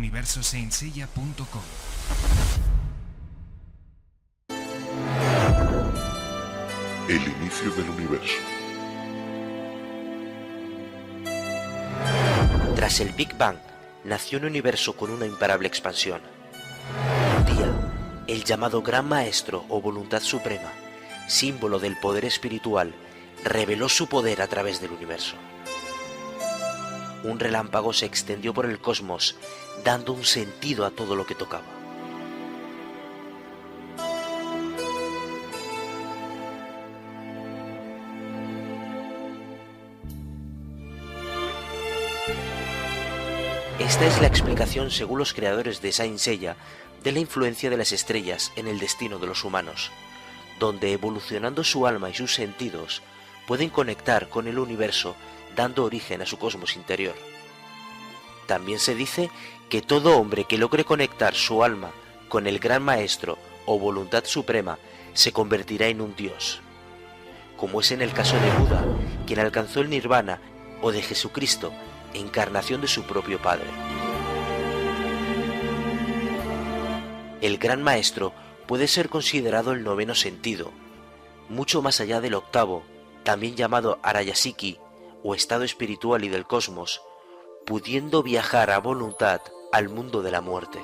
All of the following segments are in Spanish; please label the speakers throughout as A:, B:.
A: universosaintseiya.com.
B: El inicio del universo.
C: Tras el Big Bang, nació un universo con una imparable expansión. Un día, el llamado Gran Maestro o Voluntad Suprema, símbolo del poder espiritual, reveló su poder a través del universo. Un relámpago se extendió por el cosmos, dando un sentido a todo lo que tocaba. Esta es la explicación, según los creadores de Saint Seiya, de la influencia de las estrellas en el destino de los humanos, donde evolucionando su alma y sus sentidos, pueden conectar con el universo, dando origen a su cosmos interior. También se dice que todo hombre que logre conectar su alma con el Gran Maestro o Voluntad Suprema se convertirá en un dios, como es en el caso de Buda, quien alcanzó el Nirvana, o de Jesucristo, encarnación de su propio Padre. El Gran Maestro puede ser considerado el noveno sentido, mucho más allá del octavo, también llamado Arayasiki, o estado espiritual y del cosmos, pudiendo viajar a voluntad al mundo de la muerte.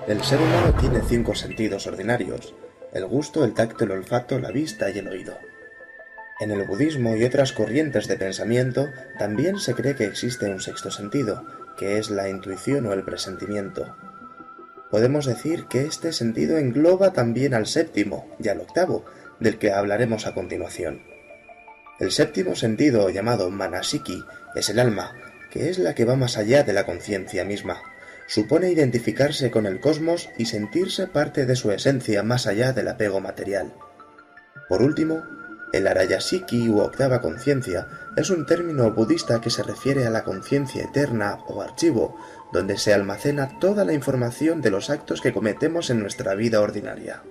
D: El ser humano tiene 5 sentidos ordinarios: el gusto, el tacto, el olfato, la vista y el oído. En el budismo y otras corrientes de pensamiento también se cree que existe un sexto sentido, que es la intuición o el presentimiento. Podemos decir que este sentido engloba también al séptimo y al octavo, del que hablaremos a continuación. El séptimo sentido, llamado Manashiki, es el alma, que es la que va más allá de la conciencia misma. Supone identificarse con el cosmos y sentirse parte de su esencia más allá del apego material. Por último, el Arayasiki u octava conciencia es un término budista que se refiere a la conciencia eterna o archivo, donde se almacena toda la información de los actos que cometemos en nuestra vida ordinaria.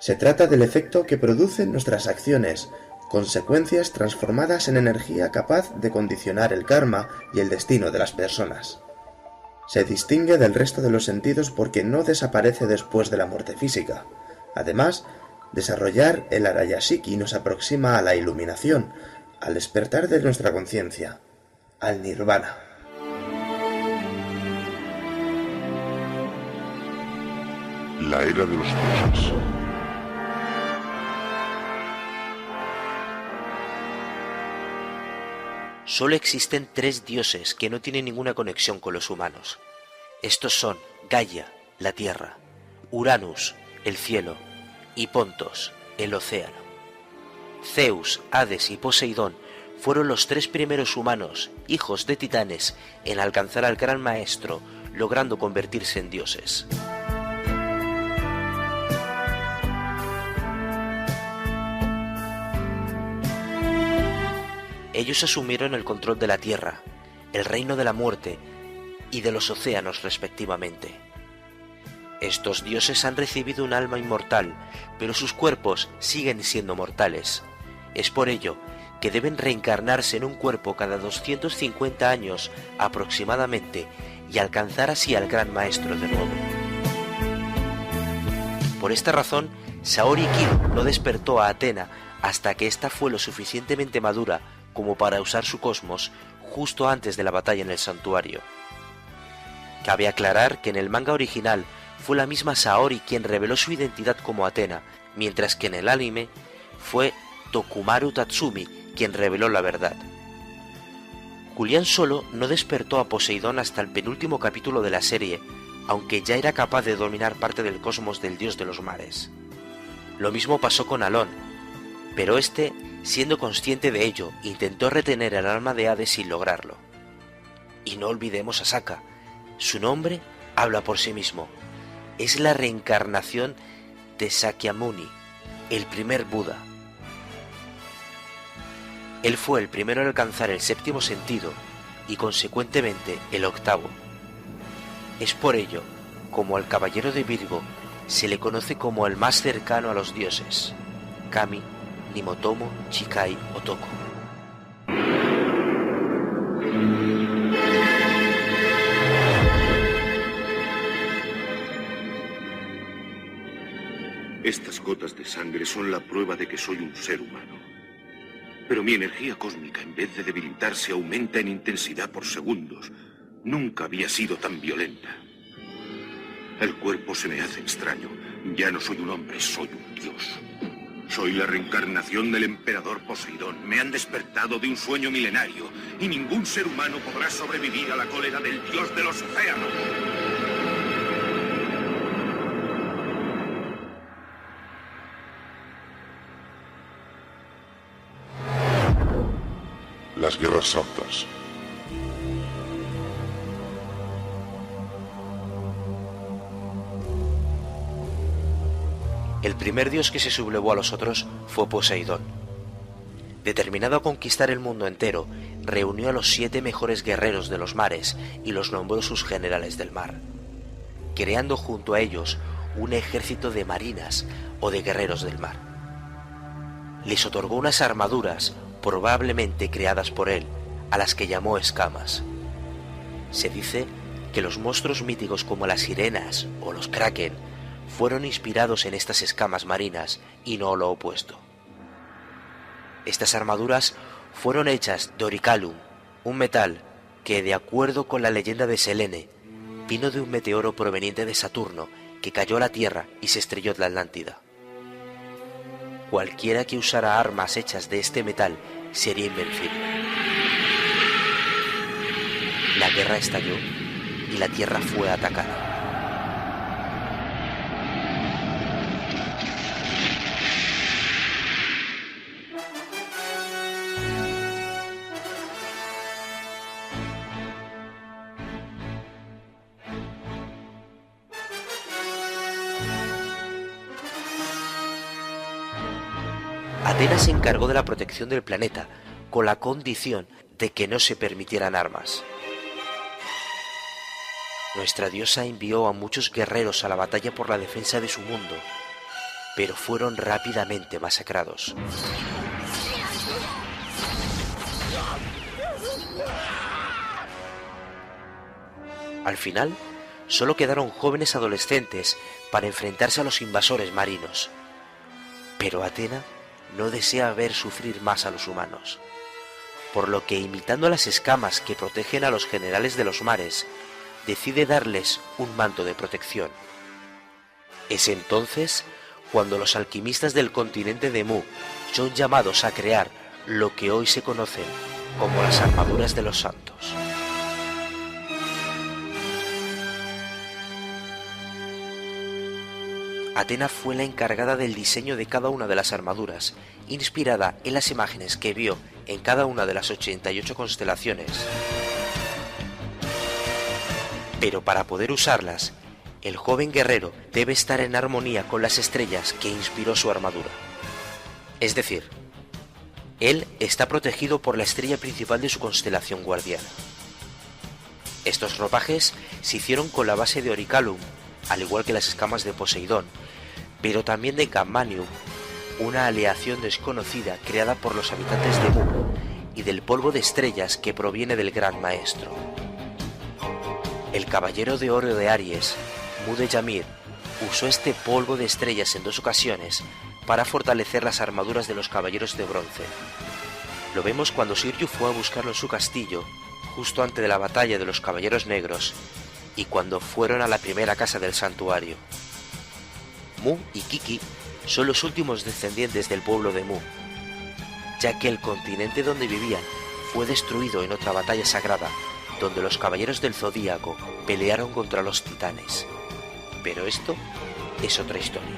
D: Se trata del efecto que producen nuestras acciones, consecuencias transformadas en energía capaz de condicionar el karma y el destino de las personas. Se distingue del resto de los sentidos porque no desaparece después de la muerte física. Además, desarrollar el Arayasiki nos aproxima a la iluminación, al despertar de nuestra conciencia, al Nirvana.
B: La era de los dioses.
C: Solo existen 3 dioses que no tienen ninguna conexión con los humanos. Estos son Gaia, la tierra; Uranus, el cielo; y Pontos, el océano. Zeus, Hades y Poseidón fueron los 3 primeros humanos, hijos de titanes, en alcanzar al Gran Maestro, logrando convertirse en dioses. Ellos asumieron el control de la tierra, el reino de la muerte y de los océanos respectivamente. Estos dioses han recibido un alma inmortal, pero sus cuerpos siguen siendo mortales. Es por ello que deben reencarnarse en un cuerpo cada 250 años aproximadamente y alcanzar así al Gran Maestro de nuevo. Por esta razón, Saori Kiro no despertó a Atena hasta que ésta fue lo suficientemente madura como para usar su cosmos justo antes de la batalla en el santuario. Cabe aclarar que en el manga original fue la misma Saori quien reveló su identidad como Atena, mientras que en el anime fue Tokumaru Tatsumi quien reveló la verdad. Julián solo no despertó a Poseidón hasta el penúltimo capítulo de la serie, aunque ya era capaz de dominar parte del cosmos del dios de los mares. Lo mismo pasó con Alón, pero este, siendo consciente de ello, intentó retener el alma de Hades sin lograrlo. Y no olvidemos a Sokka. Su nombre habla por sí mismo. Es la reencarnación de Sakyamuni, el primer Buda. Él fue el primero en alcanzar el séptimo sentido y consecuentemente el octavo. Es por ello, como al caballero de Virgo, se le conoce como el más cercano a los dioses, Kami, Nimotomo, Chikai o Toku.
A: Estas gotas de sangre son la prueba de que soy un ser humano. Pero mi energía cósmica, en vez de debilitarse, aumenta en intensidad por segundos. Nunca había sido tan violenta. El cuerpo se me hace extraño. Ya no soy un hombre, soy un dios. Soy la reencarnación del emperador Poseidón. Me han despertado de un sueño milenario y ningún ser humano podrá sobrevivir a la cólera del dios de los océanos.
B: Las Guerras Santas.
C: El primer dios que se sublevó a los otros fue Poseidón. Determinado a conquistar el mundo entero, reunió a los 7 mejores guerreros de los mares y los nombró sus generales del mar, creando junto a ellos un ejército de marinas o de guerreros del mar. Les otorgó unas armaduras, probablemente creadas por él, a las que llamó escamas. Se dice que los monstruos míticos como las sirenas o los kraken fueron inspirados en estas escamas marinas y no lo opuesto. Estas armaduras fueron hechas de oricalum, un metal que, de acuerdo con la leyenda de Selene, vino de un meteoro proveniente de Saturno que cayó a la Tierra y se estrelló en la Atlántida. Cualquiera que usara armas hechas de este metal sería invencible. La guerra estalló y la Tierra fue atacada. Atenas se encargó de la protección del planeta, con la condición de que no se permitieran armas. Nuestra diosa envió a muchos guerreros a la batalla por la defensa de su mundo, pero fueron rápidamente masacrados. Al final, solo quedaron jóvenes adolescentes para enfrentarse a los invasores marinos. Pero Atena no desea ver sufrir más a los humanos, por lo que, imitando las escamas que protegen a los generales de los mares, decide darles un manto de protección. Es entonces cuando los alquimistas del continente de Mu son llamados a crear lo que hoy se conocen como las armaduras de los santos. Atena fue la encargada del diseño de cada una de las armaduras, inspirada en las imágenes que vio en cada una de las 88 constelaciones. Pero para poder usarlas, el joven guerrero debe estar en armonía con las estrellas que inspiró su armadura. Es decir, él está protegido por la estrella principal de su constelación guardiana. Estos ropajes se hicieron con la base de oricalum, al igual que las escamas de Poseidón, pero también de Cammanium, una aleación desconocida creada por los habitantes de Mu, y del polvo de estrellas que proviene del Gran Maestro. El caballero de oro de Aries, Mu de Yamir, usó este polvo de estrellas en 2 ocasiones para fortalecer las armaduras de los caballeros de bronce. Lo vemos cuando Sirju fue a buscarlo en su castillo, justo antes de la batalla de los caballeros negros, y cuando fueron a la primera casa del santuario. Mu y Kiki son los últimos descendientes del pueblo de Mu, ya que el continente donde vivían fue destruido en otra batalla sagrada, donde los caballeros del Zodíaco pelearon contra los titanes. Pero esto es otra historia.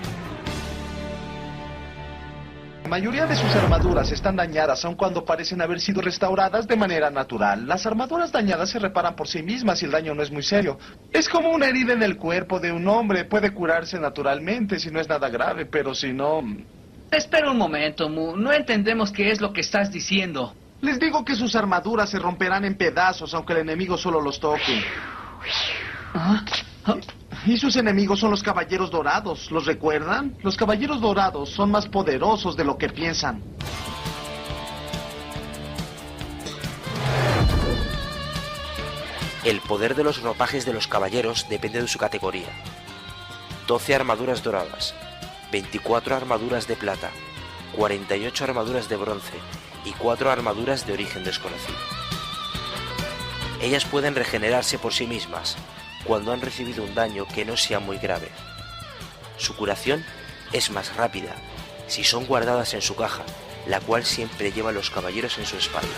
E: La mayoría de sus armaduras están dañadas, aun cuando parecen haber sido restauradas de manera natural. Las armaduras dañadas se reparan por sí mismas y el daño no es muy serio. Es como una herida en el cuerpo de un hombre. Puede curarse naturalmente si no es nada grave, pero si no...
F: Espera un momento, Mu. No entendemos qué es lo que estás diciendo.
E: Les digo que sus armaduras se romperán en pedazos, aunque el enemigo solo los toque.
F: ¿Ah?
E: Y sus enemigos son los caballeros dorados. ¿Los recuerdan? Los caballeros dorados son más poderosos de lo que piensan.
C: El poder de los ropajes de los caballeros depende de su categoría. 12 armaduras doradas, 24 armaduras de plata, 48 armaduras de bronce y 4 armaduras de origen desconocido. Ellas pueden regenerarse por sí mismas cuando han recibido un daño que no sea muy grave. Su curación es más rápida si son guardadas en su caja, la cual siempre llevan los caballeros en su espalda.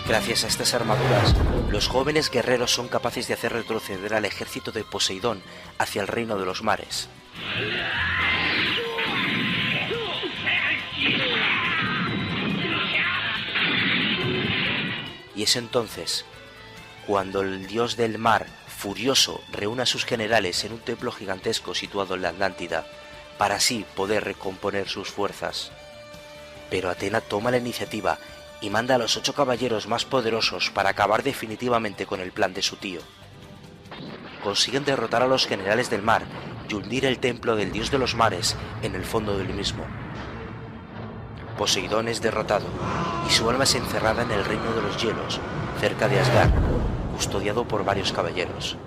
C: Gracias a estas armaduras, los jóvenes guerreros son capaces de hacer retroceder al ejército de Poseidón hacia el reino de los mares. Y es entonces cuando el dios del mar, furioso, reúne a sus generales en un templo gigantesco situado en la Atlántida, para así poder recomponer sus fuerzas. Pero Atena toma la iniciativa y manda a los 8 caballeros más poderosos para acabar definitivamente con el plan de su tío. Consiguen derrotar a los generales del mar y hundir el templo del dios de los mares en el fondo del mismo. Poseidón es derrotado y su alma es encerrada en el reino de los hielos, cerca de Asgard, custodiado por varios caballeros.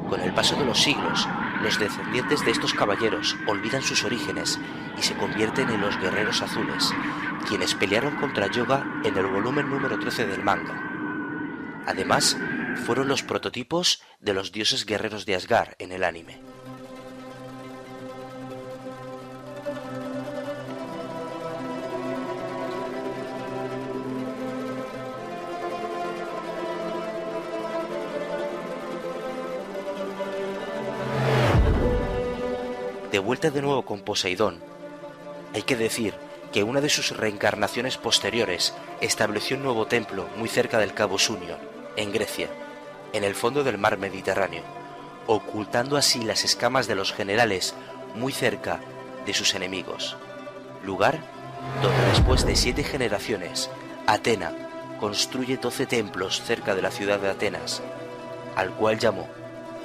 C: Con el paso de los siglos, los descendientes de estos caballeros olvidan sus orígenes y se convierten en los guerreros azules, quienes pelearon contra Yoga en el volumen número 13 del manga. Además, fueron los prototipos de los dioses guerreros de Asgard en el anime. De vuelta de nuevo con Poseidón, hay que decir que una de sus reencarnaciones posteriores estableció un nuevo templo muy cerca del Cabo Sunion, en Grecia, en el fondo del mar Mediterráneo, ocultando así las escamas de los generales muy cerca de sus enemigos, lugar donde después de 7 generaciones, Atena construye 12 templos cerca de la ciudad de Atenas, al cual llamó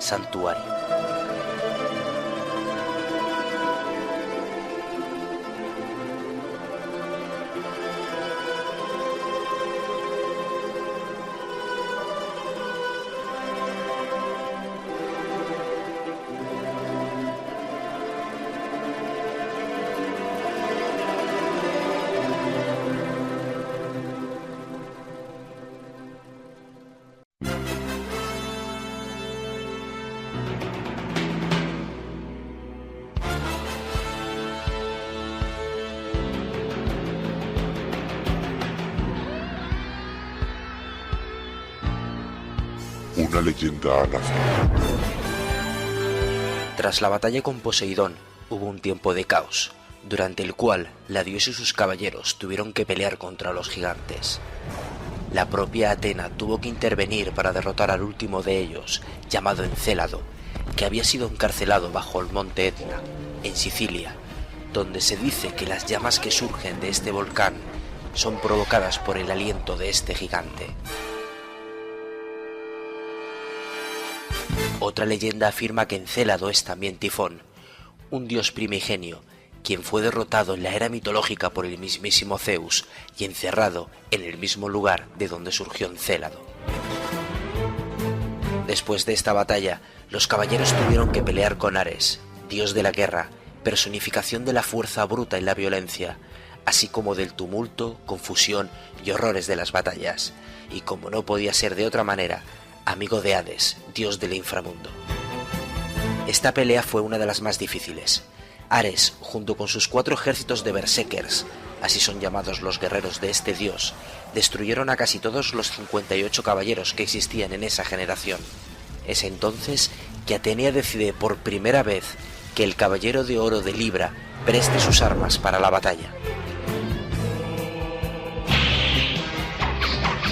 C: Santuario.
B: Una leyenda nace.
C: Tras la batalla con Poseidón, hubo un tiempo de caos, durante el cual la diosa y sus caballeros tuvieron que pelear contra los gigantes. La propia Atena tuvo que intervenir para derrotar al último de ellos, llamado Encélado, que había sido encarcelado bajo el monte Etna, en Sicilia, donde se dice que las llamas que surgen de este volcán son provocadas por el aliento de este gigante. Otra leyenda afirma que Encélado es también Tifón, un dios primigenio, quien fue derrotado en la era mitológica por el mismísimo Zeus y encerrado en el mismo lugar de donde surgió Encélado. Después de esta batalla, los caballeros tuvieron que pelear con Ares, dios de la guerra, personificación de la fuerza bruta y la violencia, así como del tumulto, confusión y horrores de las batallas, y como no podía ser de otra manera, amigo de Hades, dios del inframundo. Esta pelea fue una de las más difíciles. Ares, junto con sus 4 ejércitos de berserkers, así son llamados los guerreros de este dios, destruyeron a casi todos los 58 caballeros que existían en esa generación. Es entonces que Atenea decide por primera vez que el caballero de oro de Libra preste sus armas para la batalla.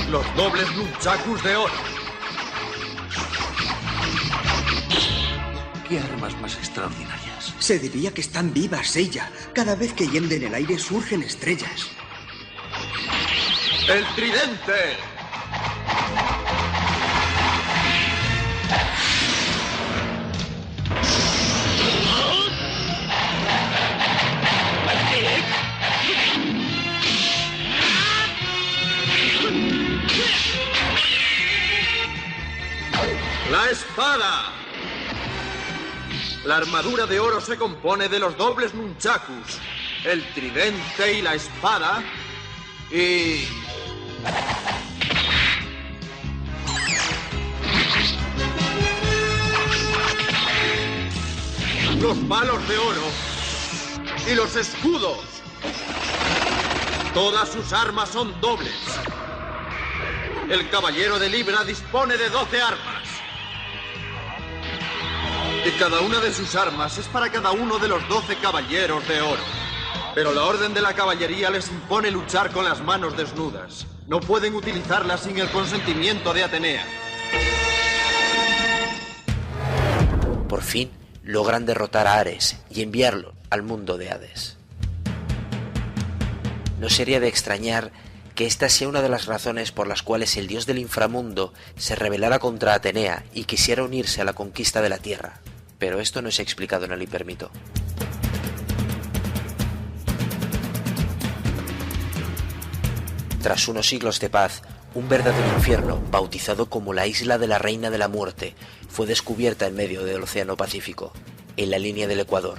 G: Los dobles nunchakus de oro. ¿Qué armas más extraordinarias?
H: Se diría que están vivas, ella. Cada vez que hienden el aire surgen estrellas.
G: ¡El tridente! ¡La espada! La armadura de oro se compone de los dobles nunchakus, el tridente y la espada, y... los palos de oro y los escudos. Todas sus armas son dobles. El caballero de Libra dispone de 12 armas. Y cada una de sus armas es para cada uno de los 12 caballeros de oro. Pero la orden de la caballería les impone luchar con las manos desnudas. No pueden utilizarlas sin el consentimiento de Atenea.
C: Por fin logran derrotar a Ares y enviarlo al mundo de Hades. No sería de extrañar que esta sea una de las razones por las cuales el dios del inframundo se rebelara contra Atenea y quisiera unirse a la conquista de la tierra, pero esto no es explicado en el Hipermito. Tras unos siglos de paz, un verdadero infierno, bautizado como la Isla de la Reina de la Muerte, fue descubierta en medio del Océano Pacífico, en la línea del Ecuador.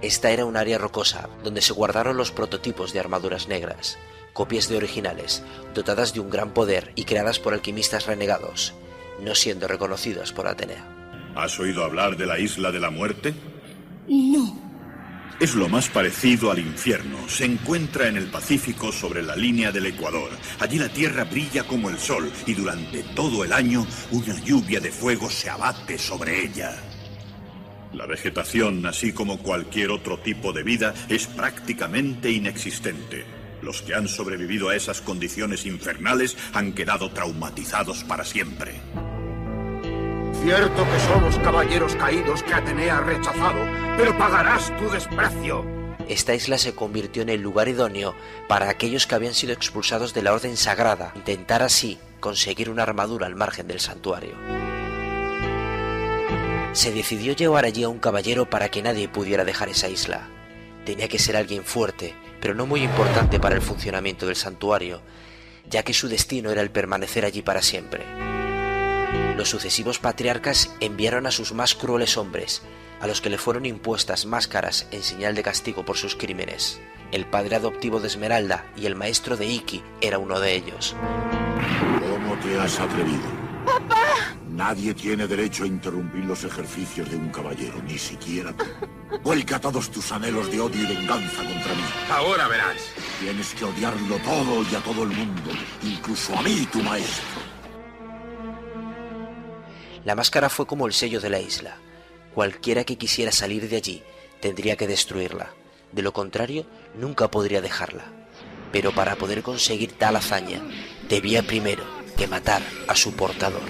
C: Esta era un área rocosa donde se guardaron los prototipos de armaduras negras, copias de originales, dotadas de un gran poder y creadas por alquimistas renegados, no siendo reconocidas por Atenea.
I: ¿Has oído hablar de la Isla de la Muerte?
J: No.
I: Es lo más parecido al infierno. Se encuentra en el Pacífico sobre la línea del Ecuador. Allí la tierra brilla como el sol y durante todo el año una lluvia de fuego se abate sobre ella. La vegetación, así como cualquier otro tipo de vida, es prácticamente inexistente. Los que han sobrevivido a esas condiciones infernales han quedado traumatizados para siempre.
G: Cierto que somos caballeros caídos que Atenea ha rechazado, pero pagarás tu desprecio.
C: Esta isla se convirtió en el lugar idóneo para aquellos que habían sido expulsados de la Orden Sagrada, intentar así conseguir una armadura al margen del santuario. Se decidió llevar allí a un caballero para que nadie pudiera dejar esa isla. Tenía que ser alguien fuerte, pero no muy importante para el funcionamiento del santuario, ya que su destino era el permanecer allí para siempre. Los sucesivos patriarcas enviaron a sus más crueles hombres, a los que le fueron impuestas máscaras en señal de castigo por sus crímenes. El padre adoptivo de Esmeralda y el maestro de Iki era uno de ellos.
B: ¿Cómo te has atrevido?
J: ¡Papá!
B: Nadie tiene derecho a interrumpir los ejercicios de un caballero, ni siquiera tú. Vuelca todos tus anhelos de odio y venganza contra mí.
G: Ahora verás.
B: Tienes que odiarlo todo y a todo el mundo, incluso a mí, tu maestro.
C: La máscara fue como el sello de la isla. Cualquiera que quisiera salir de allí tendría que destruirla. De lo contrario, nunca podría dejarla. Pero para poder conseguir tal hazaña, debía primero que matar a su portador.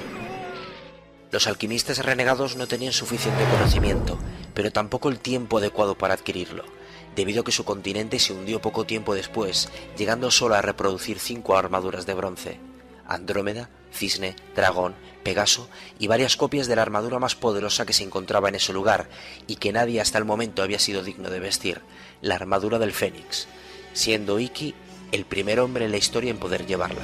C: Los alquimistas renegados no tenían suficiente conocimiento, pero tampoco el tiempo adecuado para adquirirlo, debido a que su continente se hundió poco tiempo después, llegando solo a reproducir 5 armaduras de bronce: Andrómeda, Cisne, Dragón, Pegaso y varias copias de la armadura más poderosa que se encontraba en ese lugar y que nadie hasta el momento había sido digno de vestir, la armadura del Fénix, siendo Iki el primer hombre en la historia en poder llevarla.